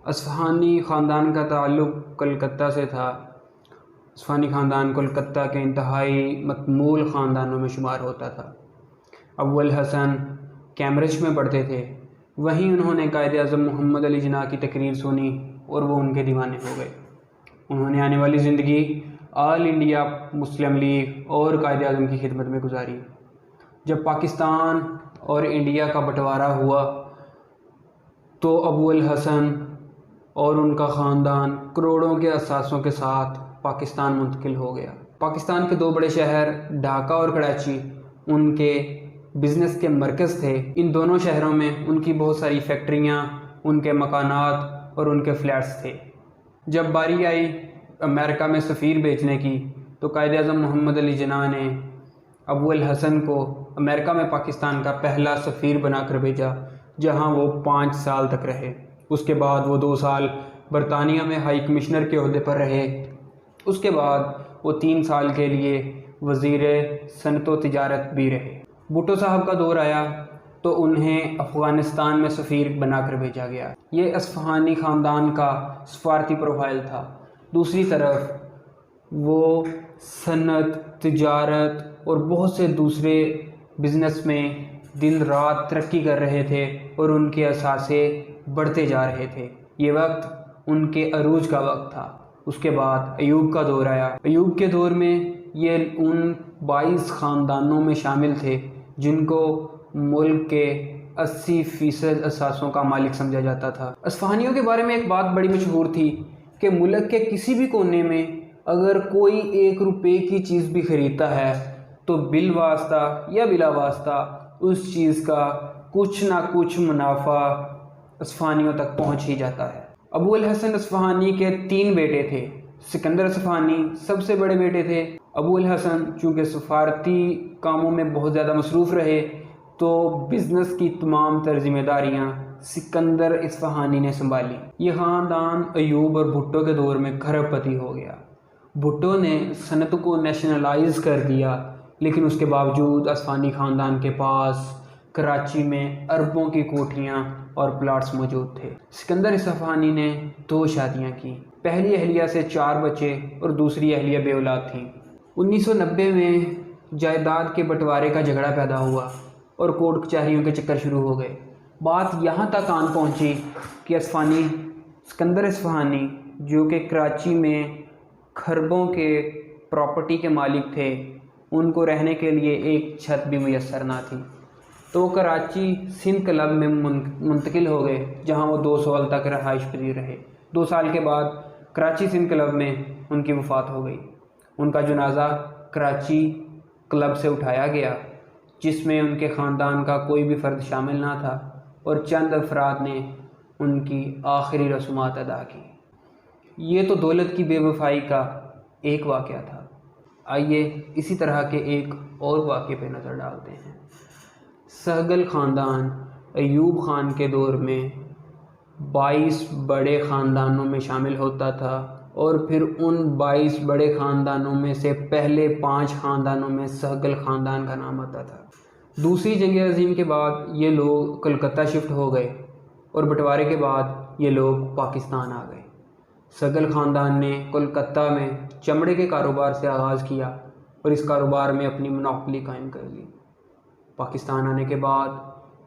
اصفہانی خاندان کا تعلق کلکتہ سے تھا۔ اصفہانی خاندان کلکتہ کے انتہائی مقبول خاندانوں میں شمار ہوتا تھا۔ اول حسن کیمبرج میں پڑھتے تھے، وہیں انہوں نے قائد اعظم محمد علی جناح کی تقریر سنی اور وہ ان کے دیوانے ہو گئے۔ انہوں نے آنے والی زندگی آل انڈیا مسلم لیگ اور قائد اعظم کی خدمت میں گزاری۔ جب پاکستان اور انڈیا کا بٹوارا ہوا تو ابو الحسن اور ان کا خاندان کروڑوں کے اثاثوں کے ساتھ پاکستان منتقل ہو گیا۔ پاکستان کے دو بڑے شہر ڈھاکہ اور کراچی ان کے بزنس کے مرکز تھے۔ ان دونوں شہروں میں ان کی بہت ساری فیکٹریاں، ان کے مکانات اور ان کے فلیٹس تھے۔ جب باری آئی امریکہ میں سفیر بھیجنے کی تو قائد اعظم محمد علی جناح نے ابو الحسن کو امریکہ میں پاکستان کا پہلا سفیر بنا کر بھیجا، جہاں وہ 5 سال تک رہے۔ اس کے بعد وہ 2 سال برطانیہ میں ہائی کمشنر کے عہدے پر رہے۔ اس کے بعد وہ 3 سال کے لیے وزیر صنعت و تجارت بھی رہے۔ بھٹو صاحب کا دور آیا تو انہیں افغانستان میں سفیر بنا کر بھیجا گیا۔ یہ اصفہانی خاندان کا سفارتی پروفائل تھا۔ دوسری طرف وہ صنعت، تجارت اور بہت سے دوسرے بزنس میں دن رات ترقی کر رہے تھے اور ان کے اثاثے بڑھتے جا رہے تھے۔ یہ وقت ان کے عروج کا وقت تھا۔ اس کے بعد ایوب کا دور آیا۔ ایوب کے دور میں یہ ان 22 خاندانوں میں شامل تھے جن کو ملک کے 80% اثاثوں کا مالک سمجھا جاتا تھا۔ اصفہانیوں کے بارے میں ایک بات بڑی مشہور تھی کہ ملک کے کسی بھی کونے میں اگر کوئی 1 روپے کی چیز بھی خریدتا ہے تو بالواسطہ یا بلا واسطہ اس چیز کا کچھ نہ کچھ منافع اصفہانیوں تک پہنچ ہی جاتا ہے۔ ابو الحسن اصفہانی کے 3 بیٹے تھے۔ سکندر اصفہانی سب سے بڑے بیٹے تھے۔ ابو الحسن چونکہ سفارتی کاموں میں بہت زیادہ مصروف رہے تو بزنس کی تمام تر ذمہ داریاں سکندر اصفہانی نے سنبھالی۔ یہ خاندان ایوب اور بھٹو کے دور میں کھرب پتی ہو گیا۔ بھٹو نے صنعت کو نیشنلائز کر دیا، لیکن اس کے باوجود اصفہانی خاندان کے پاس کراچی میں اربوں کی کوٹھیاں اور پلاٹس موجود تھے۔ سکندر اصفہانی نے 2 شادیاں کی۔ پہلی اہلیہ سے 4 بچے اور دوسری اہلیہ بے اولاد تھیں۔ 1990 میں جائیداد کے بٹوارے کا جھگڑا پیدا ہوا اور کورٹ کچہریوں کے چکر شروع ہو گئے۔ بات یہاں تک آن پہنچی کہ سکندر اصفہانی جو کہ کراچی میں کھربوں کے پراپرٹی کے مالک تھے، ان کو رہنے کے لیے ایک چھت بھی میسر نہ تھی، تو وہ کراچی سندھ کلب میں منتقل ہو گئے، جہاں وہ 2 سال تک رہائش پذیر رہے۔ 2 سال کے بعد کراچی سندھ کلب میں ان کی وفات ہو گئی۔ ان کا جنازہ کراچی کلب سے اٹھایا گیا، جس میں ان کے خاندان کا کوئی بھی فرد شامل نہ تھا، اور چند افراد نے ان کی آخری رسومات ادا کی۔ یہ تو دولت کی بے وفائی کا ایک واقعہ تھا۔ آئیے اسی طرح کے ایک اور واقعے پہ نظر ڈالتے ہیں۔ سہگل خاندان ایوب خان کے دور میں 22 بڑے خاندانوں میں شامل ہوتا تھا، اور پھر ان 22 بڑے خاندانوں میں سے پہلے 5 خاندانوں میں سہگل خاندان کا نام آتا تھا۔ دوسری جنگ عظیم کے بعد یہ لوگ کلکتہ شفٹ ہو گئے اور بٹوارے کے بعد یہ لوگ پاکستان آ گئے۔ سہگل خاندان نے کلکتہ میں چمڑے کے کاروبار سے آغاز کیا اور اس کاروبار میں اپنی منوپلی قائم کر لی۔ پاکستان آنے کے بعد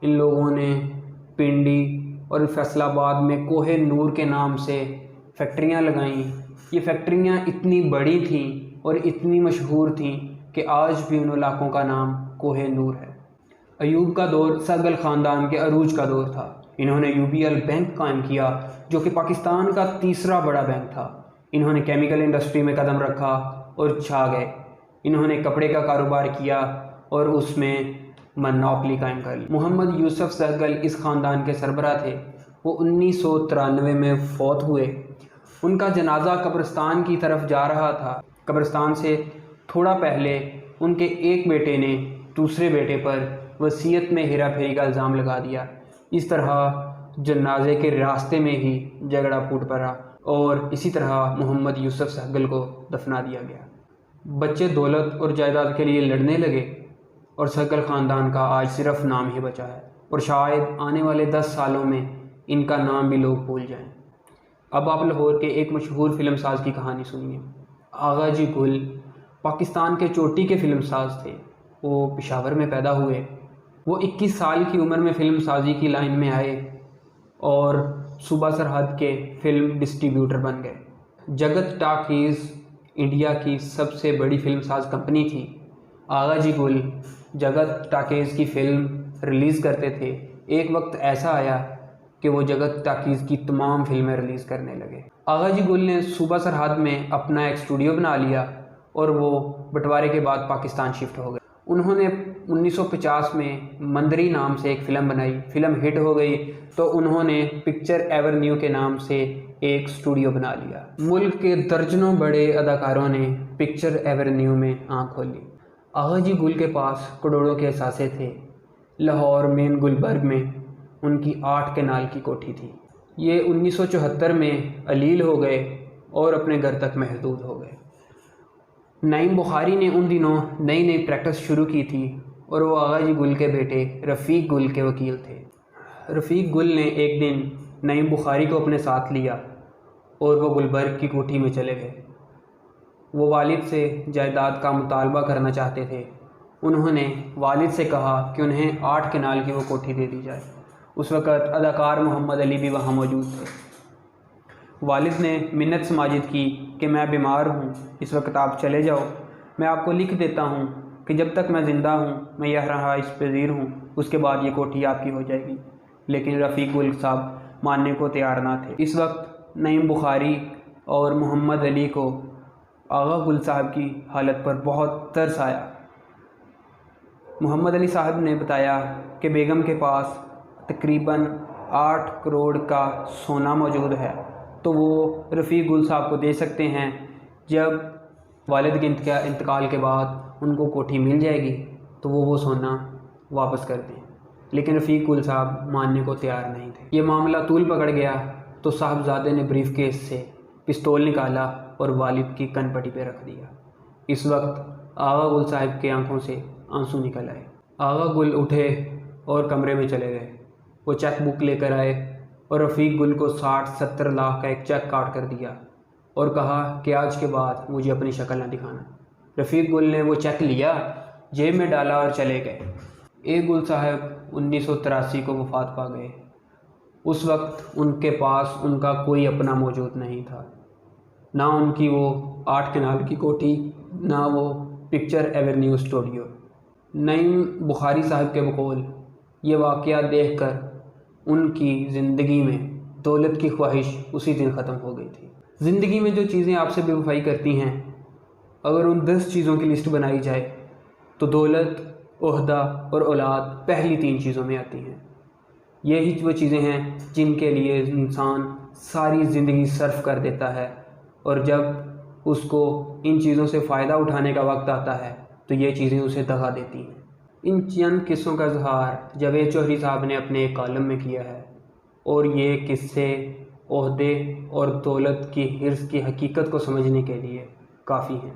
ان لوگوں نے پنڈی اور فیصل آباد میں کوہ نور کے نام سے فیکٹریاں لگائیں۔ یہ فیکٹریاں اتنی بڑی تھیں اور اتنی مشہور تھیں کہ آج بھی ان علاقوں کا نام کوہ نور ہے۔ ایوب کا دور سہگل خاندان کے عروج کا دور تھا۔ انہوں نے UBL بینک قائم کیا، جو کہ پاکستان کا 3را بڑا بینک تھا۔ انہوں نے کیمیکل انڈسٹری میں قدم رکھا اور چھا گئے۔ انہوں نے کپڑے کا کاروبار کیا اور اس میں منوپلی قائم کر لی۔ محمد یوسف سہگل اس خاندان کے سربراہ تھے۔ وہ 1993 میں فوت ہوئے۔ ان کا جنازہ قبرستان کی طرف جا رہا تھا۔ قبرستان سے تھوڑا پہلے ان کے ایک بیٹے نے دوسرے بیٹے پر وصیت میں ہیرا پھیری کا الزام لگا دیا۔ اس طرح جنازے کے راستے میں ہی جھگڑا پھوٹ پڑا اور اسی طرح محمد یوسف سہگل کو دفنا دیا گیا۔ بچے دولت اور جائیداد کے لیے لڑنے لگے اور سہگل خاندان کا آج صرف نام ہی بچا ہے، اور شاید آنے والے 10 سالوں میں ان کا نام بھی لوگ بھول جائیں۔ اب آپ لاہور کے ایک مشہور فلم ساز کی کہانی سنیے۔ آغا جی گل پاکستان کے چوٹی کے فلم ساز تھے۔ وہ پشاور میں پیدا ہوئے۔ وہ 21 سال کی عمر میں فلم سازی کی لائن میں آئے اور صوبہ سرحد کے فلم ڈسٹریبیوٹر بن گئے۔ جگت ٹاکیز انڈیا کی سب سے بڑی فلم ساز کمپنی تھی۔ آغا جی گل جگت ٹاکیز کی فلم ریلیز کرتے تھے۔ ایک وقت ایسا آیا کہ وہ جگت ٹاکیز کی تمام فلمیں ریلیز کرنے لگے۔ آغا جی گل نے صوبہ سرحد میں اپنا ایک اسٹوڈیو بنا لیا اور وہ بٹوارے کے بعد پاکستان شفٹ ہو گئے۔ انہوں نے 1950 میں مندری نام سے ایک فلم بنائی۔ فلم ہٹ ہو گئی تو انہوں نے پکچر ایورنیو کے نام سے ایک اسٹوڈیو بنا لیا۔ ملک کے درجنوں بڑے اداکاروں نے پکچر ایورنیو میں آنکھ کھولی۔ آغا جی گل کے پاس کروڑوں کے اثاثے تھے۔ لاہور مین گلبرگ میں ان کی 8 کنال کی کوٹھی تھی۔ یہ 1974 میں علیل ہو گئے اور اپنے گھر تک محدود ہو گئے۔ نعیم بخاری نے ان دنوں نئی پریکٹس شروع کی تھی اور وہ آغا جی گل کے بیٹے رفیق گل کے وکیل تھے۔ رفیق گل نے ایک دن نعیم بخاری کو اپنے ساتھ لیا اور وہ گلبرگ کی کوٹھی میں چلے گئے۔ وہ والد سے جائیداد کا مطالبہ کرنا چاہتے تھے۔ انہوں نے والد سے کہا کہ انہیں 8 کنال کی وہ کوٹھی دے دی جائے۔ اس وقت اداکار محمد علی بھی وہاں موجود تھے۔ والد نے منت سماجت کی کہ میں بیمار ہوں، اس وقت آپ چلے جاؤ، میں آپ کو لکھ دیتا ہوں کہ جب تک میں زندہ ہوں میں یہ رہائش پذیر ہوں، اس کے بعد یہ کوٹھی آپ کی ہو جائے گی۔ لیکن رفیق گل صاحب ماننے کو تیار نہ تھے۔ اس وقت نعیم بخاری اور محمد علی کو آغا گل صاحب کی حالت پر بہت ترس آیا۔ محمد علی صاحب نے بتایا کہ بیگم کے پاس تقریباً 8 کروڑ کا سونا موجود ہے، تو وہ رفیق گل صاحب کو دے سکتے ہیں۔ جب والد کے انتقال کے بعد ان کو کوٹھی مل جائے گی تو وہ سونا واپس کر دیں۔ لیکن رفیق گل صاحب ماننے کو تیار نہیں تھے۔ یہ معاملہ طول پکڑ گیا تو صاحبزادے نے بریف کیس سے پستول نکالا اور والد کی کن پٹی پہ رکھ دیا۔ اس وقت آغا گل صاحب کی آنکھوں سے آنسو نکل آئے۔ آغا گل اٹھے اور کمرے میں چلے گئے۔ وہ چیک بک لے کر آئے اور رفیق گل کو 60-70 لاکھ کا ایک چیک کاٹ کر دیا اور کہا کہ آج کے بعد مجھے اپنی شکل نہ دکھانا۔ رفیق گل نے وہ چیک لیا، جیب میں ڈالا اور چلے گئے۔ اے گل صاحب 1983 کو وفات پا گئے۔ اس وقت ان کے پاس ان کا کوئی اپنا موجود نہیں تھا، نہ ان کی وہ 8 کنال کی کوٹھی، نہ وہ پکچر ایورنیو اسٹوڈیو۔ نعیم بخاری صاحب کے بقول یہ واقعہ دیکھ کر ان کی زندگی میں دولت کی خواہش اسی دن ختم ہو گئی تھی۔ زندگی میں جو چیزیں آپ سے بے وفائی کرتی ہیں، اگر ان 10 چیزوں کی لسٹ بنائی جائے تو دولت، عہدہ اور اولاد پہلی 3 چیزوں میں آتی ہیں۔ یہی وہ چیزیں ہیں جن کے لیے انسان ساری زندگی صرف کر دیتا ہے، اور جب اس کو ان چیزوں سے فائدہ اٹھانے کا وقت آتا ہے تو یہ چیزیں اسے دغا دیتی ہیں۔ ان چند قصوں کا اظہار جاوید چوہدری صاحب نے اپنے ایک کالم میں کیا ہے، اور یہ قصے عہدے اور دولت کی حرص کی حقیقت کو سمجھنے کے لیے کافی ہیں۔